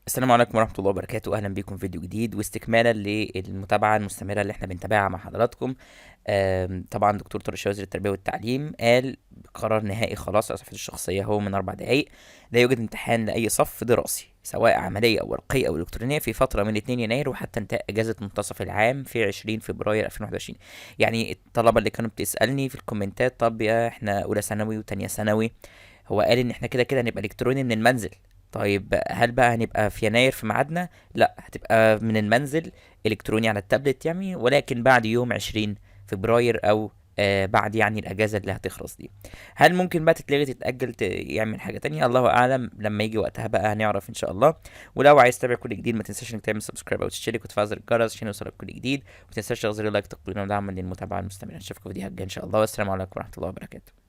السلام عليكم ورحمة الله وبركاته. أهلا بكم في فيديو جديد واستكمالا للمتابعة المستمرة اللي احنا بنتابعها مع حضراتكم. طبعا دكتور طارق شوقي وزير التربية والتعليم قال بقرار نهائي خلاص على صفحته الشخصية هو من 4 دقايق: لا يوجد امتحان لأي صف دراسي سواء عملية أو ورقية أو إلكترونية في فترة من 2 يناير وحتى انتهاء أجازة منتصف العام في 20 فبراير 2021. يعني الطلبة اللي كانوا بتسألني في الكومنتات: طب يا احنا أولى ثانوي وتانية ثانوي، هو قال ان احنا كده كده هنبقى الكتروني من المنزل. طيب هل بقى هنبقى في يناير في ميعادنا؟ لا، هتبقى من المنزل الكتروني على التابلت يعني، ولكن بعد يوم 20 فبراير او بعد يعني الاجازه اللي هتخلص دي. هل ممكن بقى تتلغي تتاجل يعمل حاجه تانية؟ الله اعلم، لما يجي وقتها بقى هنعرف ان شاء الله. ولو عايز تتابع كل جديد ما تنساش انك تعمل سبسكرايب او تشترك وتفعل زر الجرس عشان يوصلك كل جديد، وما تنساش تغير لايك تقبيلا ودعما للمتابعه المستمره. نشوفكم في فيديوهات جايه ان شاء الله، والسلام عليكم ورحمه الله وبركاته.